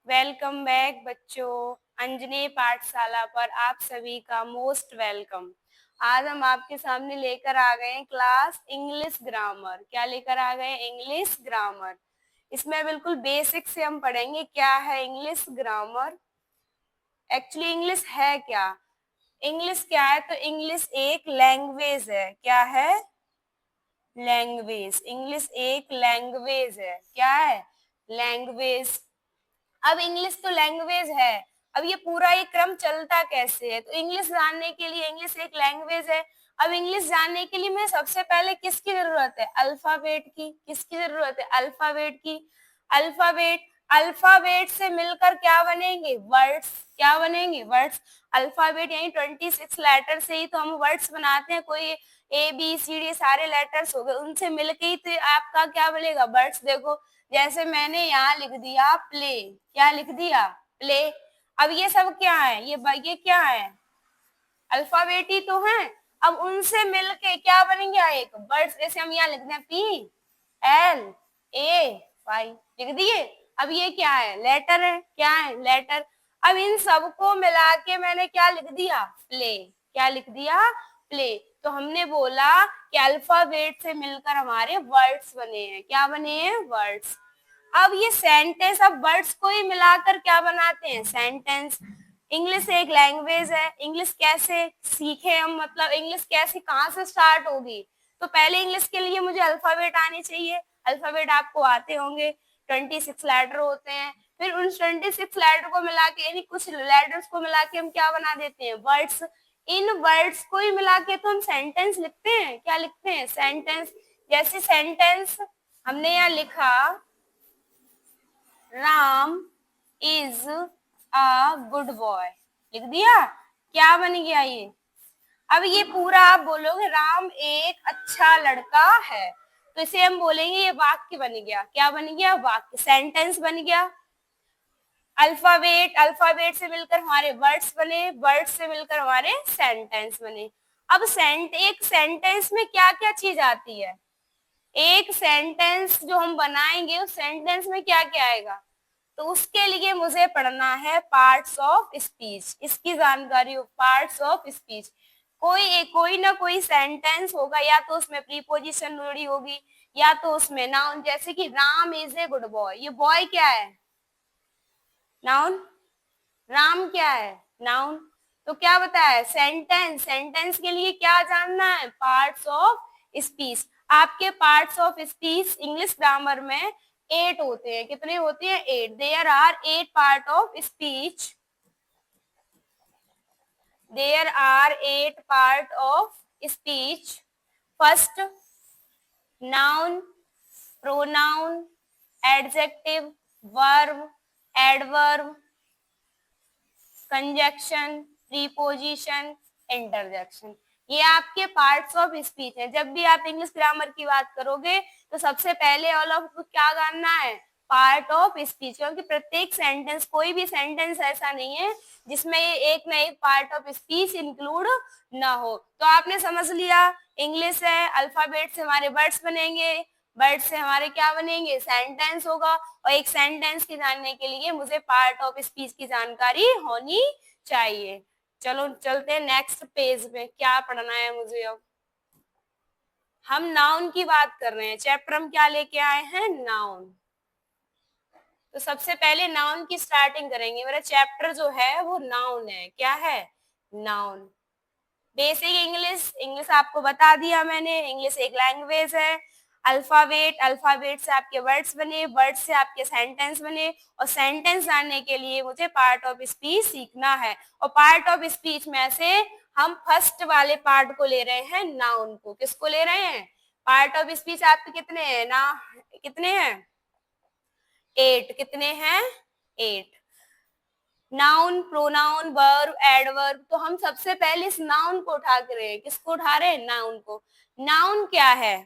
Welcome back बच्चों। अंजनी पाठशाला पर आप सभी का मोस्ट वेलकम। आज हम आपके सामने लेकर आ गए हैं क्लास इंग्लिश ग्रामर। क्या लेकर आ गए? English grammar. इसमें बिल्कुल बेसिक से हम पढ़ेंगे क्या है इंग्लिश ग्रामर। एक्चुअली इंग्लिश है क्या? इंग्लिश क्या है? तो इंग्लिश एक लैंग्वेज है। क्या है? लैंग्वेज। इंग्लिश एक लैंग्वेज है। क्या है? लैंग्वेज। अब इंग्लिश तो लैंग्वेज है। अब ये पूरा ये क्रम चलता कैसे है? तो इंग्लिश जानने के लिए, इंग्लिश एक लैंग्वेज है। अब इंग्लिश जानने के लिए मैं सबसे पहले किसकी जरूरत है? अल्फाबेट की। किसकी जरूरत है? अल्फाबेट की। अल्फाबेट। अल्फाबेट से मिलकर क्या बनेंगे? वर्ड्स। क्या बनेंगे? वर्ड्स। अल्फाबेट यानी 26 लेटर से ही तो हम वर्ड्स बनाते हैं। कोई ए बी सी डी सारे लेटर्स हो गए, उनसे मिलके ही तो आपका क्या बनेगा? वर्ड्स। देखो जैसे मैंने यहाँ लिख दिया प्ले। क्या लिख दिया? प्ले। अब ये सब क्या है? ये क्या है? अल्फाबेट ही तो है। अब उनसे मिलके क्या बनेंगे? एक वर्ड्स। जैसे हम यहाँ लिख दें पी एल ए वाई, लिख दिए। अब ये क्या है? लेटर है। क्या है? लेटर। अब इन सबको मिला के मैंने क्या लिख दिया? प्ले। क्या लिख दिया? प्ले। तो हमने बोला कि अल्फाबेट से मिलकर हमारे वर्ड्स बने हैं। क्या बने हैं? वर्ड्स। अब ये सेंटेंस, अब वर्ड्स को ही मिलाकर क्या बनाते हैं? सेंटेंस। इंग्लिश एक लैंग्वेज है। इंग्लिश कैसे सीखे हम? मतलब इंग्लिश कैसे, कहाँ से स्टार्ट होगी? तो पहले इंग्लिश के लिए मुझे अल्फाबेट आने चाहिए। अल्फाबेट आपको आते होंगे। 26 लेटर होते हैं। फिर उन 26 लेटर को मिला के, यानी कुछ लेटर्स को मिला के हम क्या बना देते हैं? वर्ड्स। इन वर्ड्स को ही मिला के तो हम सेंटेंस लिखते हैं। क्या लिखते हैं? सेंटेंस। जैसे सेंटेंस हमने यहाँ लिखा, Ram is a good boy. लिख दिया। क्या बन गया ये? अब ये पूरा आप बोलोगे राम एक अच्छा लड़का है, तो इसे हम बोलेंगे ये वाक्य बन गया। क्या बन गया? वाक्य। सेंटेंस बन गया। अल्फाबेट, अल्फाबेट से मिलकर हमारे वर्ड्स बने, वर्ड्स से मिलकर हमारे सेंटेंस बने। अब एक सेंटेंस में क्या क्या चीज आती है? एक सेंटेंस जो हम बनाएंगे उस सेंटेंस में क्या क्या आएगा? तो उसके लिए मुझे पढ़ना है पार्ट्स ऑफ स्पीच। इसकी जानकारी हो, पार्ट्स ऑफ स्पीच। कोई ना कोई सेंटेंस होगा, या तो उसमें प्रीपोजिशन जुड़ी होगी, या तो उसमें नाउन। जैसे कि Ram is a good boy, ये बॉय क्या है? नाउन। राम क्या है? नाउन। तो क्या बताया? सेंटेंस। सेंटेंस के लिए क्या जानना है? Parts of speech. आपके parts of speech English grammar में 8 होते हैं। कितने होते हैं? 8। There are 8 part of speech. There are 8 part of speech. First, noun, pronoun, adjective, verb, adverb, conjunction, preposition, interjection. ये आपके पार्ट्स ऑफ स्पीच है। जब भी आप इंग्लिश ग्रामर की बात करोगे तो सबसे पहले ऑल ऑफ क्या जानना है? Part of speech. क्योंकि प्रत्येक सेंटेंस, कोई भी सेंटेंस ऐसा नहीं है जिसमें ये एक ना एक पार्ट ऑफ स्पीच इंक्लूड ना हो। तो आपने समझ लिया, इंग्लिश है, अल्फाबेट से हमारे वर्ड्स बनेंगे, वर्ड से हमारे क्या बनेंगे? सेंटेंस होगा। और एक सेंटेंस की जानने के लिए मुझे पार्ट ऑफ स्पीच की जानकारी होनी चाहिए। चलो चलते हैं नेक्स्ट पेज में। क्या पढ़ना है मुझे? अब हम नाउन की बात कर रहे हैं। चैप्टर हम क्या लेके आए हैं? नाउन। तो सबसे पहले नाउन की स्टार्टिंग करेंगे। मेरा चैप्टर जो है वो नाउन है। क्या है? नाउन। बेसिक इंग्लिश, इंग्लिश आपको बता दिया मैंने। इंग्लिश एक लैंग्वेज है। अल्फाबेट, अल्फाबेट से आपके वर्ड्स बने, वर्ड्स से आपके सेंटेंस बने, और सेंटेंस जानने के लिए मुझे पार्ट ऑफ स्पीच सीखना है। और पार्ट ऑफ स्पीच में से हम फर्स्ट वाले पार्ट को ले रहे हैं, नाउन को। किसको ले रहे हैं? पार्ट ऑफ स्पीच आपके कितने हैं ना? कितने हैं? 8। कितने हैं? 8। Noun, pronoun, verb, adverb. तो हम सबसे पहले इस नाउन को उठा कर रहे हैं। किसको उठा रहे हैं? नाउन को। नाउन क्या है?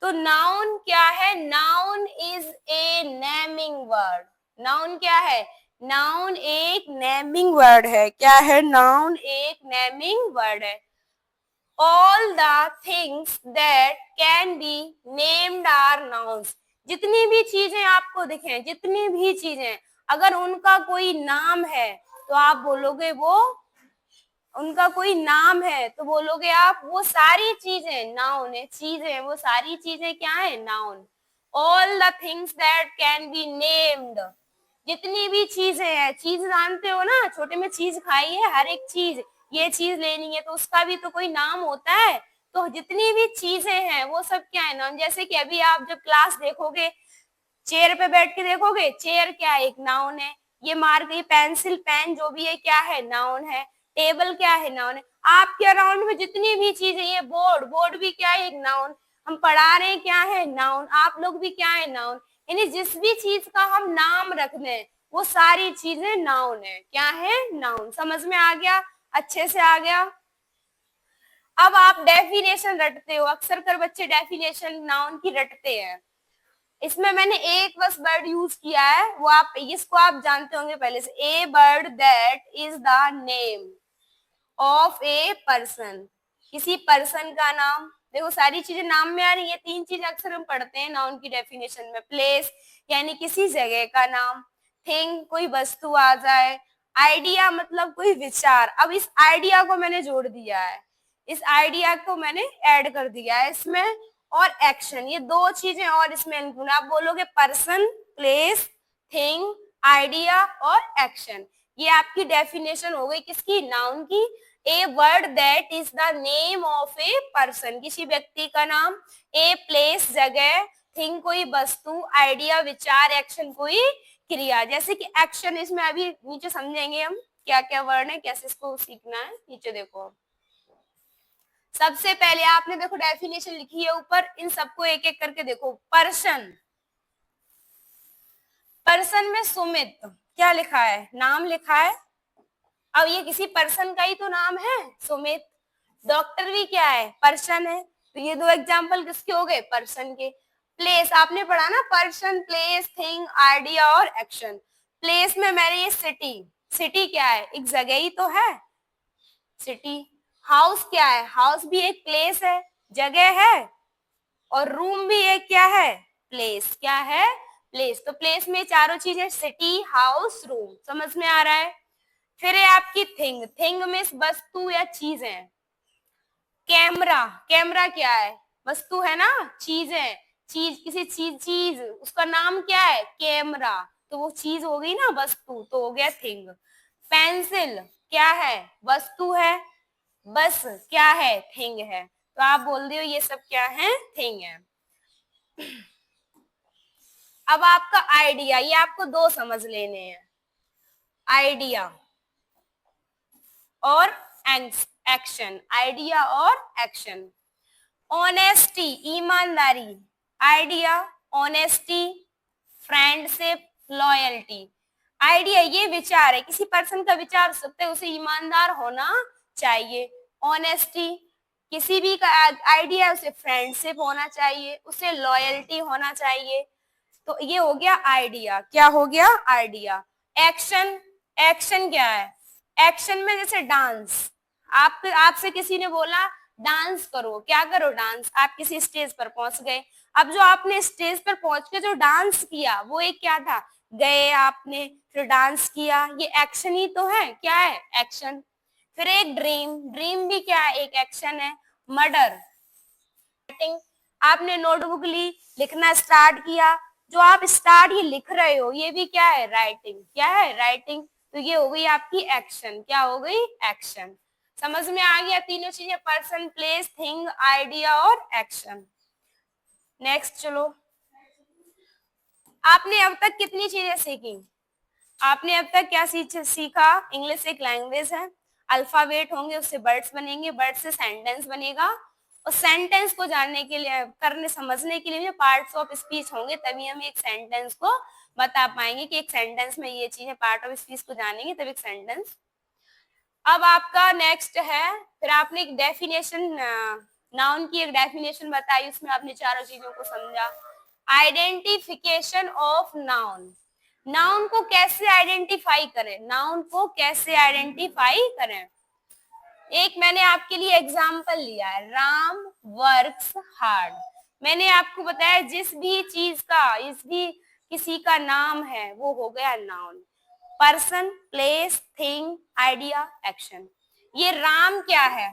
तो नाउन क्या है? Noun is a naming word. Noun क्या है? नाउन एक नेमिंग वर्ड है। क्या है? नाउन एक नेमिंग वर्ड है। All the things that can be named are nouns. जितनी भी चीजें आपको दिखें, जितनी भी चीजें अगर उनका कोई नाम है तो आप बोलोगे वो, उनका कोई नाम है तो बोलोगे आप वो सारी चीजें, नाउन है, चीजें, वो सारी चीजें क्या है, noun. All the things that can be named, जितनी भी चीजें हैं, चीज जानते हो ना, छोटे में चीज खाई है, हर एक चीज, ये चीज लेनी है तो उसका भी तो कोई नाम होता है। तो जितनी भी चीजें हैं वो सब क्या है, नाउन। जैसे कि अभी आप जब क्लास देखोगे, चेयर पे बैठ के देखोगे, चेयर क्या है, एक नाउन है। ये मार गई पेंसिल, पेन, जो भी है क्या है, नाउन है। टेबल क्या है, नाउन है। आपके अराउंड में जितनी भी चीजें, ये बोर्ड, बोर्ड भी क्या है, एक नाउन। हम पढ़ा रहे हैं, क्या है, नाउन। आप लोग भी क्या है, नाउन। यानी जिस भी चीज का हम नाम रख दें वो सारी चीजें नाउन है, क्या है, नाउन। समझ में आ गया, अच्छे से आ गया। अब आप डेफिनेशन रटते हो, अक्सर कर बच्चे डेफिनेशन नाउन की रटते हैं। इसमें मैंने एक बस वर्ड यूज किया है, वो आप, इसको आप जानते होंगे पहले से, a bird that is the name of a person, किसी पर्सन का नाम। देखो सारी चीजें नाम में आ रही है, तीन चीज अक्सर हम पढ़ते हैं नाउन की डेफिनेशन में। प्लेस यानी किसी जगह का नाम, थिंग कोई वस्तु आ जाए, आइडिया मतलब कोई विचार। अब इस आइडिया को मैंने जोड़ दिया है, इस आइडिया को मैंने ऐड कर दिया है इसमें, और एक्शन, ये दो चीजें और इसमें इंक्लूड। आप बोलोगे पर्सन, प्लेस, थिंग, आइडिया और एक्शन। ये आपकी डेफिनेशन हो गई किसकी, नाउन की। A word that is the name of a person, किसी व्यक्ति का नाम। ए प्लेस जगह, थिंग कोई वस्तु, आइडिया विचार, एक्शन कोई क्रिया। जैसे कि एक्शन, इसमें अभी नीचे समझेंगे हम क्या क्या वर्ड है, कैसे इसको सीखना है। नीचे देखो, सबसे पहले आपने देखो डेफिनेशन लिखी है ऊपर, इन सबको एक एक करके देखो। पर्सन, पर्सन में सुमित, क्या लिखा है, नाम लिखा है। अब ये किसी पर्सन का ही तो नाम है, सुमित। डॉक्टर भी क्या है, पर्सन है। तो ये दो एग्जांपल किसके हो गए, पर्सन के। प्लेस आपने पढ़ा ना, पर्सन, प्लेस, थिंग, आइडिया और एक्शन। प्लेस में मैंने ये सिटी, सिटी क्या है, एक जगह ही तो है, सिटी। हाउस क्या है, हाउस भी एक प्लेस है, जगह है। और रूम भी एक क्या है, प्लेस, क्या है, प्लेस। तो प्लेस में चारों चीजें, सिटी, हाउस, रूम। समझ में आ रहा है। फिर है आपकी थिंग, थिंग में वस्तु या चीज है। कैमरा, कैमरा क्या है, वस्तु है ना, चीज है। चीज, किसी चीज, चीज उसका नाम क्या है, कैमरा, तो वो चीज हो गई ना, वस्तु, तो हो गया थिंग। पेंसिल क्या है, वस्तु है। बस क्या है, थिंग है। तो आप बोल रहे हो ये सब क्या है, थिंग है। अब आपका आइडिया, ये आपको दो समझ लेने हैं, आइडिया और एक्शन, आइडिया और एक्शन। ऑनेस्टी, ईमानदारी, idea. Honesty, friendship, loyalty. Idea ये विचार है, किसी पर्सन का विचार हो सकता है, उसे ईमानदार होना चाहिए। ऑनेस्टी, किसी भी का आइडिया, उसे फ्रेंडशिप होना चाहिए, उसे लॉयल्टी होना चाहिए। तो ये हो गया आइडिया, क्या हो गया, आइडिया। एक्शन, एक्शन क्या है, एक्शन में जैसे डांस, आपसे किसी ने बोला डांस करो, क्या करो, डांस। आप किसी स्टेज पर पहुंच गए, अब जो आपने स्टेज पर पहुंच के जो डांस किया वो एक क्या था, गए आपने, फिर डांस किया, ये एक्शन ही तो है, क्या है, एक्शन। फिर एक ड्रीम, ड्रीम भी क्या है, एक एक्शन है। मर्डर, आपने नोटबुक ली, लिखना स्टार्ट किया, जो आप स्टार्ट ये लिख रहे हो ये भी क्या है, राइटिंग, क्या है, राइटिंग। तो ये हो गई आपकी एक्शन, क्या हो गई, एक्शन। समझ में आ गया तीनों चीजें, पर्सन, प्लेस, थिंग, आइडिया और एक्शन। नेक्स्ट चलो, आपने अब तक कितनी चीजें सीखी, आपने अब तक क्या सीखा। इंग्लिश एक लैंग्वेज है, अल्फाबेट होंगे, उससे वर्ड्स बनेंगे, वर्ड से सेंटेंस बनेगा, और सेंटेंस को जानने के लिए, करने समझने के लिए पार्ट्स ऑफ स्पीच होंगे, तभी हम एक सेंटेंस को बता पाएंगे कि एक सेंटेंस में ये चीजें, पार्ट ऑफ स्पीच को जानेंगे तब एक सेंटेंस। अब आपका नेक्स्ट है, फिर आपने एक डेफिनेशन, नाउन की एक डेफिनेशन बताई, उसमें आपने चारों चीजों को समझा। आइडेंटिफिकेशन ऑफ नाउन, नाउन को कैसे आइडेंटिफाई करें, नाउन को कैसे आइडेंटिफाई करें। एक मैंने आपके लिए एग्जांपल लिया है, राम वर्क्स हार्ड। मैंने आपको बताया जिस भी चीज का, इस भी किसी का नाम है, वो हो गया noun. Person, place, thing, idea, action. ये राम क्या है?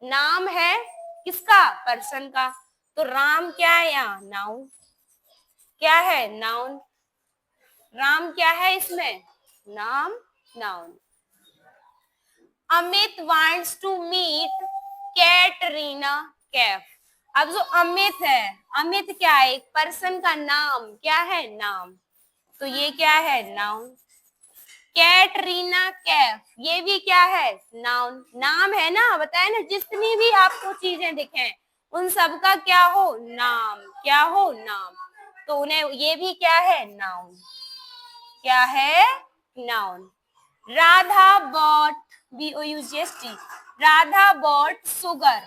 नाम है किसका? पर्सन का। तो राम क्या है यहाँ? नाउन। क्या है? नाउन। राम क्या है इसमें? नाम, noun. Amit wants to meet Katrina Kaif. अब जो अमित है, अमित क्या है? एक पर्सन का नाम। क्या है? नाम। तो ये क्या है? नाउन। कैटरीना कैफ, ये भी क्या है? नाउन। नाम है ना, बताए ना, जितनी भी आपको चीजें दिखें उन सब का क्या हो? नाम। क्या हो? नाम। तो उन्हें ये भी क्या है? नाउन। क्या है? Noun. Radha bought, BOUGST, Radha bought sugar.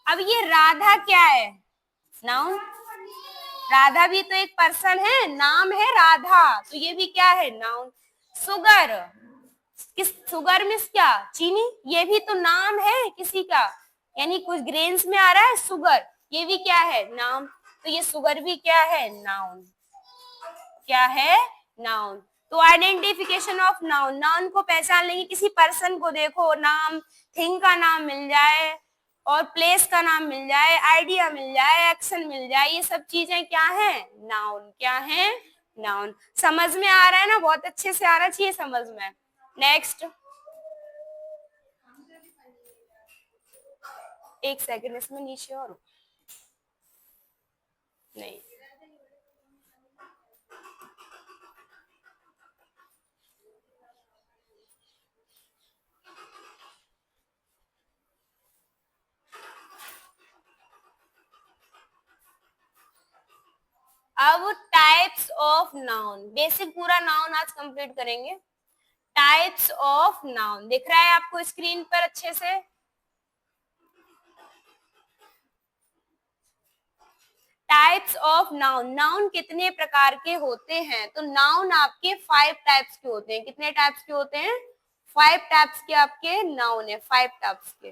अब ये राधा क्या है? नाउन। राधा भी तो एक पर्सन है, नाम है राधा, तो ये भी क्या है? नाउन। शुगर, किस? शुगर मीन्स क्या? चीनी, ये भी तो नाम है किसी का, यानी कुछ ग्रेन्स में आ रहा है शुगर, ये भी क्या है? नाउन। तो ये शुगर भी क्या है? नाउन। क्या है? नाउन। तो आइडेंटिफिकेशन ऑफ नाउन, नाउन को पहचान लेंगे। किसी पर्सन को देखो, नाम, थिंग का नाम मिल जाए और प्लेस का नाम मिल जाए, आइडिया मिल जाए, एक्शन मिल जाए, ये सब चीजें क्या है? नाउन। क्या है? नाउन। समझ में आ रहा है ना? बहुत अच्छे से आना चाहिए समझ में। नेक्स्ट, एक सेकंड, इसमें नीचे और नहीं। अब टाइप्स ऑफ नाउन, बेसिक पूरा नाउन आज कंप्लीट करेंगे। टाइप्स ऑफ नाउन दिख रहा है आपको स्क्रीन पर अच्छे से? टाइप्स ऑफ नाउन, नाउन कितने प्रकार के होते हैं? तो नाउन आपके 5 टाइप्स के होते हैं। कितने टाइप्स के होते हैं? 5 टाइप्स के आपके नाउन है। 5 टाइप्स के,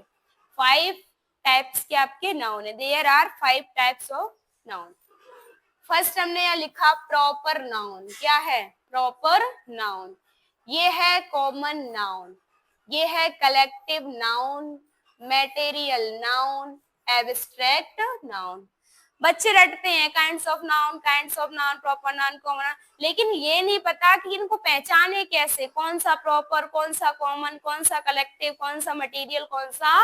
5 टाइप्स के आपके नाउन है। There are 5 types of noun. First हमने यहाँ लिखा प्रॉपर नाउन। क्या है? Proper noun. ये है कॉमन नाउन, ये है collective noun, material noun, abstract noun. बच्चे रटते हैं kinds of noun, kinds of noun, proper noun, common noun, लेकिन ये नहीं पता कि इनको पहचाने कैसे, कौन सा प्रॉपर, कौन सा कॉमन, कौन सा कलेक्टिव, कौन सा मटेरियल, कौन सा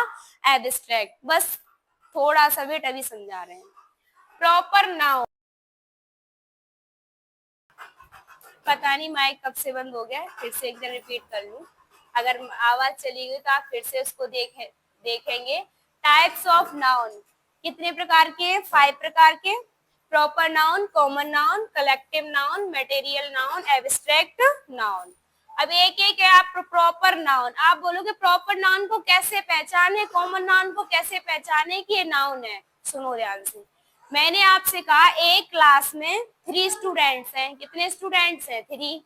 एब्स्ट्रैक्ट। बस थोड़ा सा वेट, अभी समझा रहे हैं। प्रॉपर नाउन, पता नहीं माइक कब से बंद हो गया है, फिर से एक बार रिपीट कर लूं। अगर आवाज चली गई तो आप फिर से उसको देखेंगे। टाइप्स ऑफ नाउन कितने प्रकार के? 5 प्रकार के। Proper noun, common noun, collective noun, material noun, abstract noun. अब एक एक है। आप प्रॉपर नाउन, आप बोलोगे प्रॉपर नाउन को कैसे पहचाने, कॉमन नाउन को कैसे पहचाने कि ये नाउन है? सुनो ध्यान से। मैंने आपसे कहा एक क्लास में 3 स्टूडेंट्स हैं। कितने स्टूडेंट्स हैं? 3।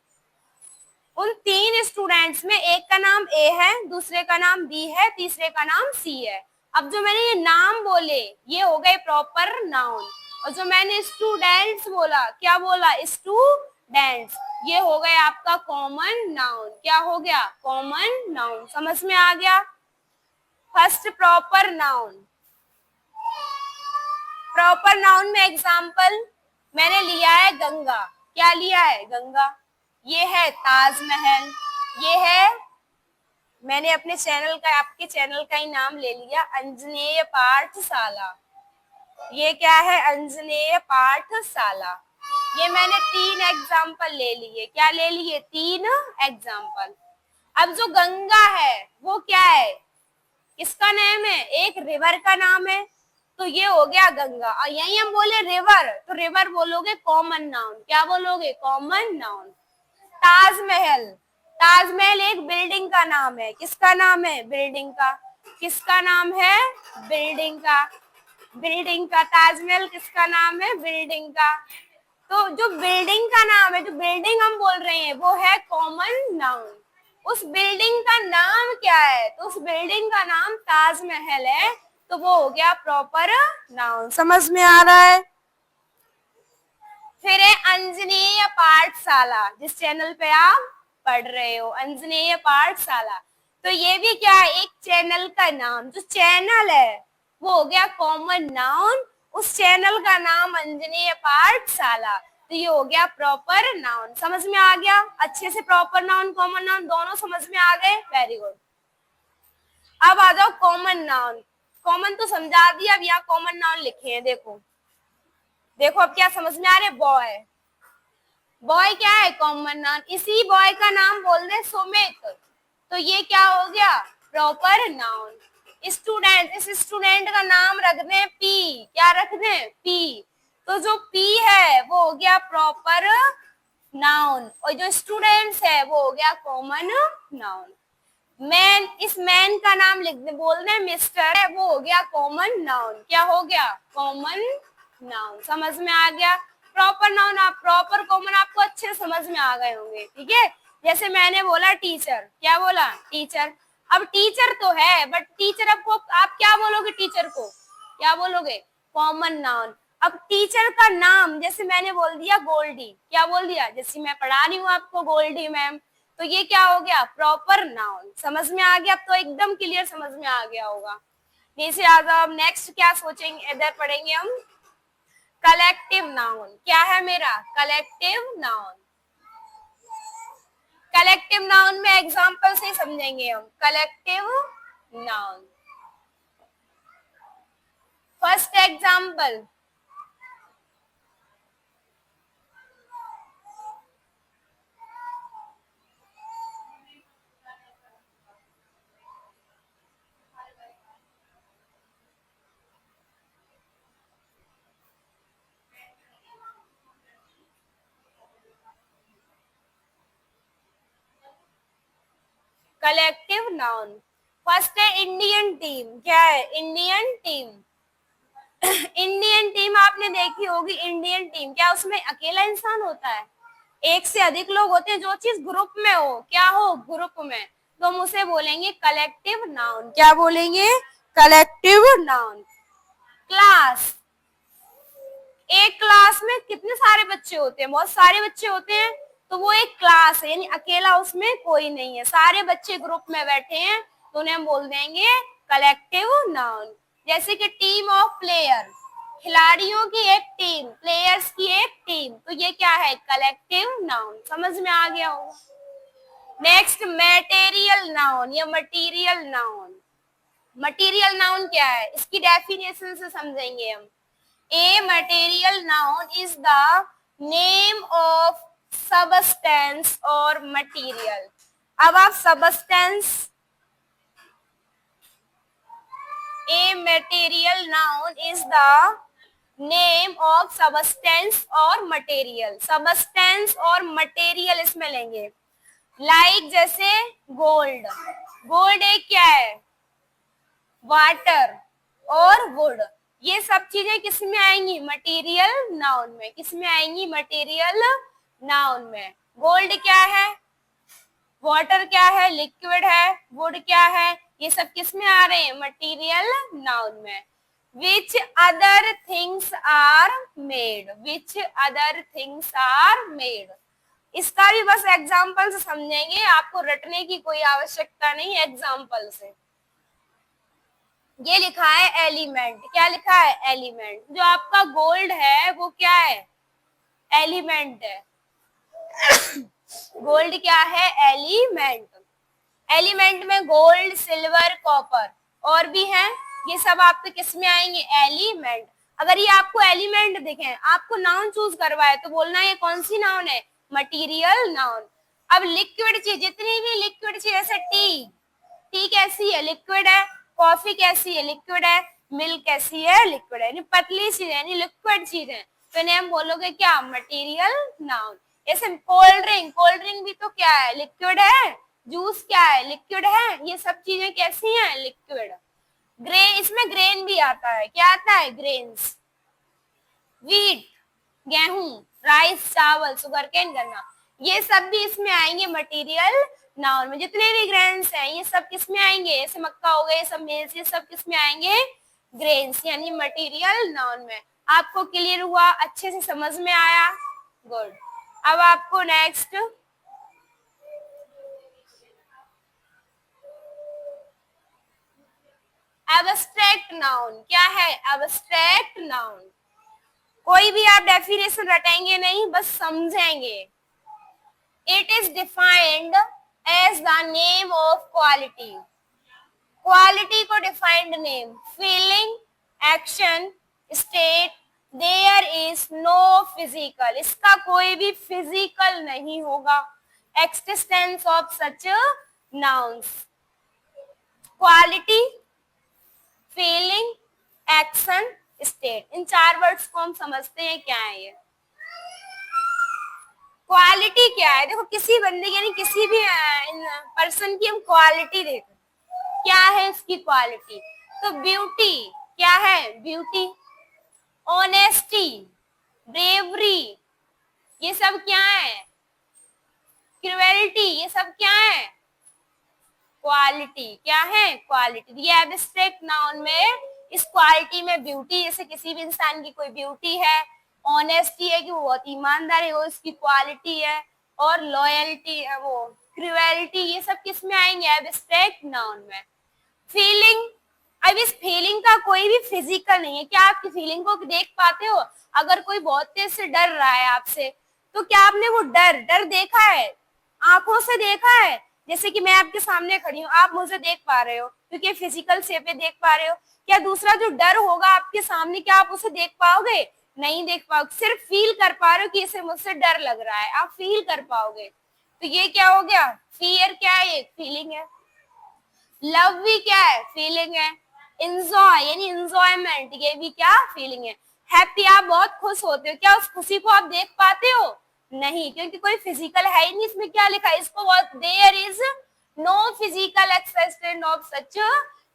उन 3 स्टूडेंट्स में एक का नाम ए है, दूसरे का नाम बी है, तीसरे का नाम सी है। अब जो मैंने ये नाम बोले ये हो गए प्रॉपर नाउन, और जो मैंने स्टूडेंट्स बोला, क्या बोला? स्टूडेंट्स, ये हो गए आपका कॉमन नाउन। क्या हो गया? Common noun. समझ में आ गया? First proper noun. Proper noun में एग्जाम्पल मैंने लिया है गंगा। क्या लिया है? गंगा। ये है ताजमहल। ये है, मैंने अपने चैनल का, आपके चैनल का ही नाम ले लिया, अंजनेय पाठशाला। ये क्या है? अंजनेय पाठशाला। ये मैंने 3 एग्जाम्पल ले लिए। क्या ले लिए? 3 एग्जाम्पल। अब जो गंगा है वो क्या है? किसका नाम है? एक रिवर का नाम है, तो ये हो गया गंगा। और यही हम बोले रिवर, तो रिवर बोलोगे कॉमन नाउन। क्या बोलोगे? Common noun. ताजमहल, ताजमहल एक बिल्डिंग का नाम है। किसका नाम है? बिल्डिंग का। किसका नाम है? बिल्डिंग का। बिल्डिंग का। ताजमहल किसका नाम है? बिल्डिंग का। तो जो बिल्डिंग का नाम है, जो बिल्डिंग हम बोल रहे हैं वो है कॉमन नाउन। उस बिल्डिंग का नाम क्या है? तो उस बिल्डिंग का नाम ताजमहल है, तो वो हो गया प्रॉपर नाउन। समझ में आ रहा है? फिर है अंजनेय पाठशाला, जिस चैनल पे आप पढ़ रहे हो, अंजनेय पाठशाला। तो ये भी क्या है, एक चैनल का नाम। जो चैनल है वो हो गया कॉमन नाउन, उस चैनल का नाम अंजनेय पाठशाला, तो ये हो गया प्रॉपर नाउन। समझ में आ गया अच्छे से? प्रॉपर नाउन कॉमन नाउन दोनों समझ में आ गए, वेरी गुड। अब आ जाओ कॉमन नाउन। कॉमन तो समझा दिया, अब यहाँ कॉमन नाउन लिखे हैं, देखो देखो अब क्या समझ में आ रहे। बॉय, बॉय क्या है, कॉमन नाउन। इसी बॉय का नाम बोल दे सुमित, तो ये क्या हो गया, प्रॉपर नाउन। स्टूडेंट, इस स्टूडेंट का नाम रख दें पी, क्या रख दें, पी, तो जो पी है वो हो गया प्रॉपर नाउन, और जो स्टूडेंट्स है वो हो गया कॉमन नाउन। मैन, इस मैन का नाम लिख दे, बोल दे मिस्टर है, वो हो गया कॉमन नाउन, क्या हो गया, कॉमन नाउन। समझ में आ गया? प्रॉपर नाउन, आप प्रॉपर कॉमन आपको अच्छे समझ में आ गए होंगे, ठीक है। जैसे मैंने बोला टीचर, क्या बोला, टीचर। अब टीचर तो है, बट टीचर आपको, आप क्या बोलोगे टीचर को, क्या बोलोगे, कॉमन नाउन। अब टीचर का नाम, जैसे मैंने बोल दिया गोल्डी, क्या बोल दिया, जैसे मैं पढ़ा रही हूँ आपको गोल्डी मैम, तो ये क्या हो गया, प्रॉपर नाउन। समझ में आ गया? अब तो एकदम क्लियर समझ में आ गया होगा। नीचे आ जाओ। अब नेक्स्ट क्या सोचेंगे, इधर पढ़ेंगे हम कलेक्टिव नाउन। क्या है मेरा, कलेक्टिव नाउन। कलेक्टिव नाउन में एग्जांपल से समझेंगे हम collective noun. First example, collective noun. First है इंडियन टीम। क्या है, इंडियन टीम। इंडियन टीम आपने देखी होगी, इंडियन टीम, क्या उसमें अकेला इंसान होता है, एक से अधिक लोग होते हैं। जो चीज ग्रुप में हो, क्या हो, ग्रुप में, तो हम उसे बोलेंगे कलेक्टिव नाउन। क्या बोलेंगे, कलेक्टिव नाउन। क्लास, एक क्लास में कितने सारे बच्चे होते हैं, बहुत सारे बच्चे होते हैं, तो वो एक क्लास है, यानी अकेला उसमें कोई नहीं है, सारे बच्चे ग्रुप में बैठे हैं, तो उन्हें हम बोल देंगे कलेक्टिव नाउन। जैसे कि टीम ऑफ प्लेयर, खिलाड़ियों की एक टीम, प्लेयर्स की एक टीम, तो ये क्या है, कलेक्टिव नाउन। समझ में आ गया होगा। नेक्स्ट मटेरियल नाउन या मटीरियल नाउन। मटीरियल नाउन क्या है, इसकी डेफिनेशन से समझेंगे हम। A material noun is the name of substance or material. अब आप substance, A material noun is the name of substance or material. Substance और material इसमें लेंगे। Like जैसे gold, gold एक क्या है, वाटर और वुड, ये सब चीजें किस में आएंगी, मटेरियल नाउन में। किस में आएंगी, मटेरियल नाउन में। गोल्ड क्या है, वाटर क्या है, लिक्विड है, वुड क्या है, ये सब किस में आ रहे हैं, मटेरियल नाउन में। Which other things are made, which other things are made, इसका भी बस एग्जाम्पल से समझेंगे, आपको रटने की कोई आवश्यकता नहीं, एग्जाम्पल से। ये लिखा है एलिमेंट, क्या लिखा है, एलिमेंट। जो आपका गोल्ड है वो क्या है, एलिमेंट है। गोल्ड क्या है, एलिमेंट। एलिमेंट में गोल्ड, सिल्वर, कॉपर और भी हैं, ये सब आपके किस में आएंगे, एलिमेंट। अगर ये आपको एलिमेंट दिखे, आपको नाउन चूज करवाए, तो बोलना ये कौन सी नाउन है, मटीरियल नाउन। अब लिक्विड चीज, जितनी भी लिक्विड चीज, जैसे टी, टी कैसी है, लिक्विड है। कॉफी कैसी है, लिक्विड है। मिल्क कैसी है, लिक्विड है, यानी पतली चीज है, यानी लिक्विड चीज है, तो इन्हें हम बोलोगे क्या, मटेरियल नाउन। जैसे कोल्ड ड्रिंक, कोल्ड ड्रिंक भी तो क्या है, लिक्विड है। जूस क्या है, लिक्विड है। ये सब चीजें कैसी हैं, लिक्विड। ग्रे, इसमें ग्रेन भी आता है, क्या आता है, ग्रेन्स। वीट, गेहूं, राइस, चावल, सुगरकेन, गन्ना, ये सब भी इसमें आएंगे मटेरियल नाउन में। जितने भी ग्रेन्स हैं ये सब किस में आएंगे, जैसे मक्का हो गए, ये सब मेल्स, ये सब किस में आएंगे, ग्रेन्स, यानी मटेरियल नाउन में। आपको क्लियर हुआ, अच्छे से समझ में आया, गुड। अब आपको नेक्स्ट एब्स्ट्रैक्ट नाउन क्या है? एब्स्ट्रैक्ट नाउन कोई भी आप डेफिनेशन रटेंगे नहीं, बस समझेंगे। It is defined as the name of quality. Quality को defined name, feeling, action, state, there is no physical, इसका कोई भी फिजिकल नहीं होगा। Existence of such nouns, quality, feeling, action, state, इन चार वर्ड्स को हम समझते हैं क्या है ये। क्वालिटी क्या है? देखो किसी बंदे यानी किसी भी पर्सन की हम क्वालिटी देखो, क्या है उसकी क्वालिटी? तो ब्यूटी क्या है? ब्यूटी, ऑनेस्टी, ब्रेवरी, ये सब क्या है? क्रुएल्टी, ये सब क्या है? क्वालिटी। क्या है? क्वालिटी। ये एब्स्ट्रैक्ट नाउन में इस क्वालिटी में ब्यूटी, जैसे किसी भी इंसान की कोई ब्यूटी है, ऑनेस्टी है कि वो बहुत ईमानदार है, वो इसकी क्वालिटी है, और लॉयल्टी है, वो क्रुएल्टी, ये सब किस में आएंगे? एब्स्ट्रैक्ट नाउन में। फीलिंग, अब इस फीलिंग का कोई भी फिजिकल नहीं है। क्या आपकी फीलिंग को देख पाते हो? अगर कोई बहुत तेज से डर रहा है आपसे, तो क्या आपने वो डर देखा है? आंखों से देखा है? जैसे कि मैं आपके सामने खड़ी हूँ, आप मुझे देख पा रहे हो क्योंकि फिजिकल शेप पे देख पा रहे हो। क्या दूसरा जो डर होगा आपके सामने, क्या आप उसे देख पाओगे? नहीं देख पाओगे, सिर्फ फील कर पा रहे हो कि इसे मुझसे डर लग रहा है, आप फील कर पाओगे। तो ये क्या हो गया? फियर क्या है? एक फीलिंग है। लव भी क्या है? फीलिंग है। इंजॉय यानी इंजॉयमेंट, ये भी क्या? फीलिंग है। हैप्पी, आप बहुत खुश होते हो, क्या उस खुशी को आप देख पाते हो? नहीं, क्योंकि कोई फिजिकल है ही नहीं। इसमें क्या लिखा है? इसको there is no physical existence of such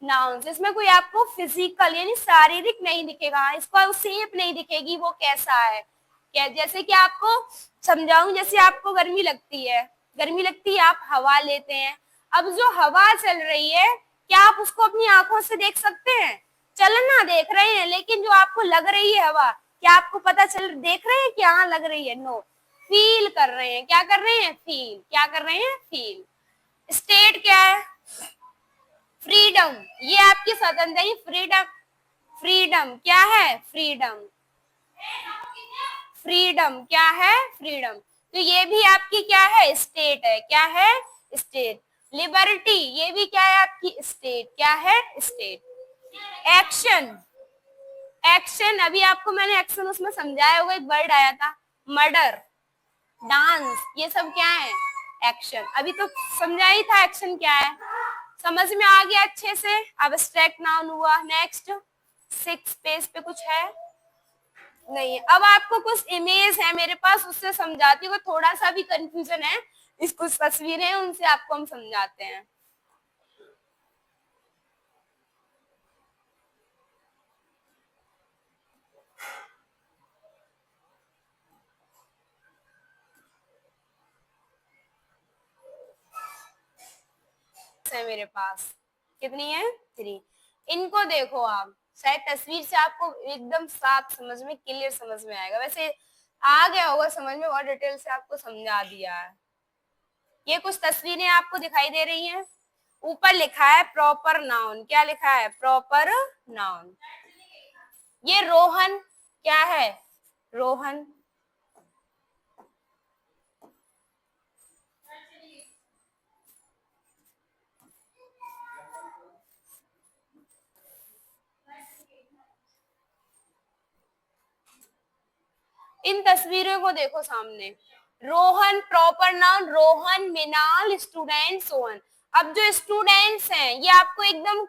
nouns, इसमें कोई आपको फिजिकल यानी शारीरिक नहीं दिखेगा, इसको शेप नहीं दिखेगी वो कैसा है। क्या? जैसे कि आपको समझाऊं, जैसे आपको गर्मी लगती है, आप हवा लेते हैं। अब जो हवा चल रही है, क्या आप उसको अपनी आंखों से देख सकते हैं? चलना देख रहे हैं, लेकिन जो आपको लग रही है हवा, क्या आपको पता चल देख रहे हैं कि हाँ लग रही है? नो, फील कर रहे हैं। क्या कर रहे हैं? फील। क्या कर रहे हैं? फील। स्टेट क्या है? फ्रीडम, ये आपकी स्वतंत्रता ही। फ्रीडम, फ्रीडम क्या है? फ्रीडम, फ्रीडम क्या है? फ्रीडम। तो ये भी आपकी क्या है? स्टेट है। क्या है? स्टेट। लिबर्टी, ये भी क्या है? आपकी स्टेट। क्या है? स्टेट। एक्शन, एक्शन, अभी आपको मैंने एक्शन उसमें समझाया होगा, एक वर्ड आया था मर्डर, डांस, ये सब क्या है? एक्शन। अभी तो समझा ही था एक्शन क्या है, समझ में आ गया अच्छे से। अब एब्स्ट्रैक्ट नाउन हुआ। नेक्स्ट 6 पेज पे कुछ है नहीं। अब आपको कुछ इमेज है मेरे पास, उससे समझाती हूँ। थोड़ा सा भी कंफ्यूजन है, इस कुछ तस्वीरें हैं उनसे आपको हम समझाते हैं। है मेरे पास, कितनी है? 3। इनको देखो आप, शायद तस्वीर से आपको एकदम साफ समझ में, क्लियर समझ में आएगा। वैसे आ गया होगा समझ में, और डिटेल से आपको समझा दिया है। ये कुछ तस्वीरें आपको दिखाई दे रही हैं। ऊपर लिखा है प्रॉपर नाउन। क्या लिखा है? Proper noun. ये रोहन क्या है? रोहन। इन तस्वीरों को देखो सामने। रोहन प्रॉपर नाउन, रोहन, मिनाल, स्टूडेंट, सोहन। अब जो स्टूडेंट्स हैं ये आपको एकदम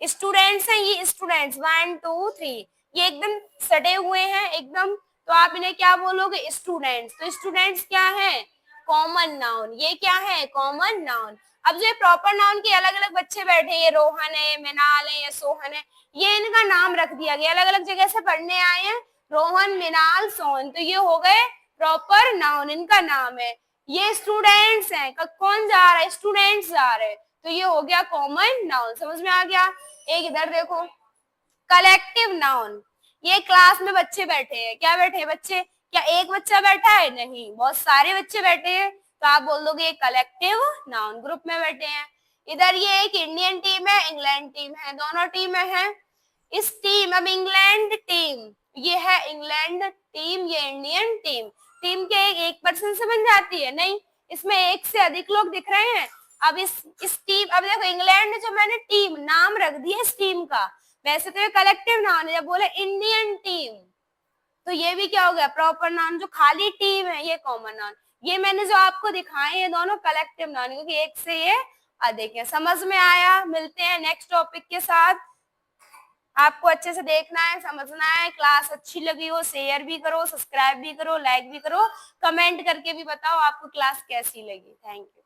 स्टूडेंट्स हैं, ये स्टूडेंट्स 1 2 3 ये एकदम सटे हुए हैं एकदम, तो आप इन्हें क्या बोलोगे? स्टूडेंट्स। तो स्टूडेंट्स क्या है? Common noun. ये क्या है? Common noun. अब जो प्रॉपर नाउन के अलग अलग बच्चे बैठे हैं, ये रोहन है, मिनाल है, ये सोहन है, ये इनका नाम रख दिया गया, अलग अलग जगह से पढ़ने आए हैं, रोहन, मिनाल, सोहन, तो ये हो गए प्रॉपर नाउन, इनका नाम है। ये स्टूडेंट्स हैं, कौन जा रहा है? स्टूडेंट्स जा रहे हैं, तो ये हो गया कॉमन नाउन। समझ में आ गया? एक इधर देखो, कलेक्टिव नाउन। ये क्लास में बच्चे बैठे हैं, क्या बैठे हैं बच्चे? क्या एक बच्चा बैठा है? नहीं, बहुत सारे बच्चे बैठे हैं, तो आप बोल दोगे कलेक्टिव नाउन, ग्रुप में बैठे हैं। इधर ये एक इंडियन टीम है, इंग्लैंड टीम है, दोनों टीमें हैं। इस टीम, अब इंग्लैंड टीम, ये है इंग्लैंड टीम, ये इंडियन टीम। टीम के एक पर्सन से बन जाती है? नहीं, इसमें एक से अधिक लोग दिख रहे हैं। अब इस टीम, अब देखो इंग्लैंड ने जो मैंने टीम नाम रख दिया इस टीम का, वैसे तो ये कलेक्टिव नाउन है, जब बोले इंडियन टीम तो ये भी क्या हो गया, प्रॉपर नाउन। जो खाली टीम है ये कॉमन नाउन। ये मैंने जो आपको दिखाए ये दोनों कलेक्टिव नाउन, क्योंकि एक से ये अधिक है। समझ में आया? मिलते हैं नेक्स्ट टॉपिक के साथ। आपको अच्छे से देखना है, समझना है। क्लास अच्छी लगी हो शेयर भी करो, सब्सक्राइब भी करो, लाइक भी करो, कमेंट करके भी बताओ आपको क्लास कैसी लगी। Thank you.